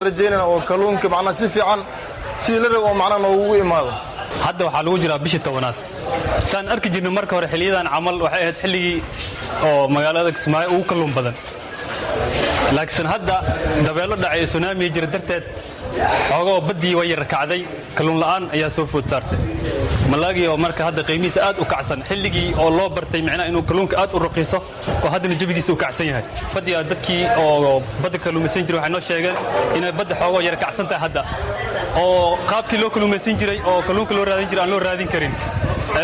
rajeynayna oo kalluunka macnaha si fiican sidii la rabo oo macnaha noogu imaado. hadda waxaa lagu jiraa bishii 10aad saan arki jirnay marka hore xilliyadan camal waxay ahayd xilligii oo magaalada Kismaayo ugu kalluun badan laakiin hadda dabeelo dhacay tsunami jira darteed xoogoo badii way rakacday kalluun la'aan ayaa soo food saartay malaagii oo marka hadda qiimihiisa aad u kacsan xilligii oo loo bartay macnaha inuu kalluunka aad u raqiiso oo haddana jabigiisa u kacsan yahay badii dadkii oo badda kalluumaysan jiray waxay noo sheegeen inay badda xoogoo yar kacsan tahay hadda oo qaabkii loo kalluumaysan jiray oo kalluunka loo raadin jiray aan loo raadin karin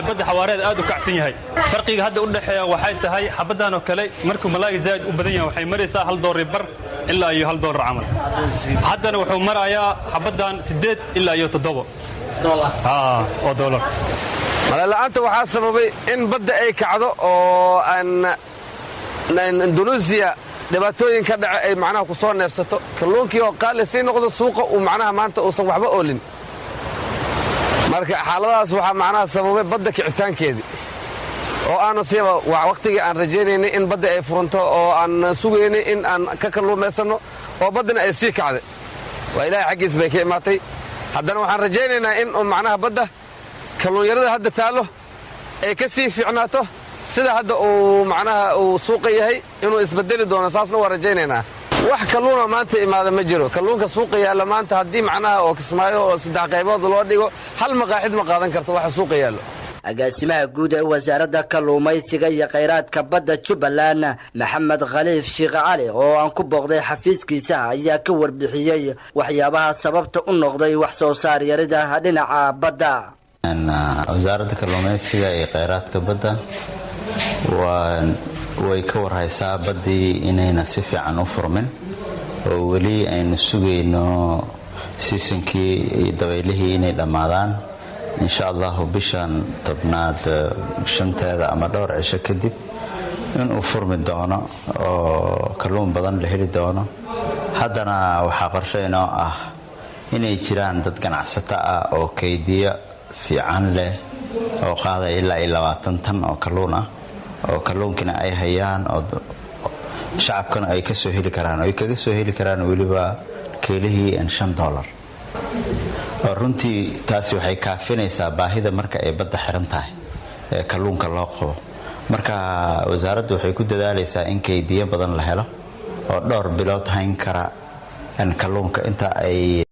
badda xawaareed aad u kacsan yahay farqiga hadda u dhaxeeya waxay tahay xabadan oo kale markuu malaagi zaid u badan yahay waxay maraysaa $1 bar ilaa iyo $1 camal haddana wuxuu marayaa xabadan 8 ilaa iyo $7 oo dollar malalaanta waxaa sababay in badda ay kacdo oo Indonesia dhibaatooyin ka dhaca ay macnaha ku soo neefsato kalluunkii oo qaali sii noqdo suuqa uu macnaha maanta uusan waxba oolin marka xaaladaas waxaa macnaha sababay badda kicitaankeedii oo aanu siiba waqtigii aan rajaynaynay in badda ay furanto oo aan sugaynay in aan ka kalluumaysanno oo baddana ay sii kacday waa ilaahay xaggiis bay ka imaatay haddana waxaan rajaynaynaa in macnaha badda kalluunyarada hadda taalo ay ka sii fiicnaato sida hadda uu macnaha uu suuqa yahay inuu isbedeli doono saasna waa rajaynaynaa wax kalluuna maanta imaada ma jiro kalluunka suuqa yaalla maanta haddii macnaha oo Kismaayo oo 3 qaybood loo dhigo hal maqaaxid ma qaadan karto waxa suuqa yaallo agaasimaha guud ee wasaaradda kalluumaysiga iyo kheyraadka badda Jubbaland Maxamed Khaliif Sheekh Cali oo aan ku booqday xafiiskiisa ayaa ka warbixiyay waxyaabaha sababta u noqday wax soo saar yarida dhinaca badda wasaaradda kalluumaysiga iyo kheyraadka badda way ka warhaysaa badii inayna si fiican u furmin oo weli aynu sugayno seasonkii iyo dabaylihii inay dhammaadaan insha Allah bishan 10aad 5teeda ama dhowr cisho kadib inuu furmi doono oo kalluun badan la heli doono haddana waxaa qorsheynoo ah inay jiraan dad ganacsato ah oo kaydiya fiican leh oo qaaday ilaa 20 tan oo kalluun ah oo kalluunkina ay hayaan oo shacabkana ay ka soo heli karaan ay kaga soo heli karaan waliba keelihii $5 oo runtii taasi waxay kaafinaysaa baahida marka ay badda xiran tahay ee kalluunka loo qabo marka wasaaraddu waxay ku dadaalaysaa in kaydiyo badan la helo oo dhowr bilood hayn kara kalluunka inta ay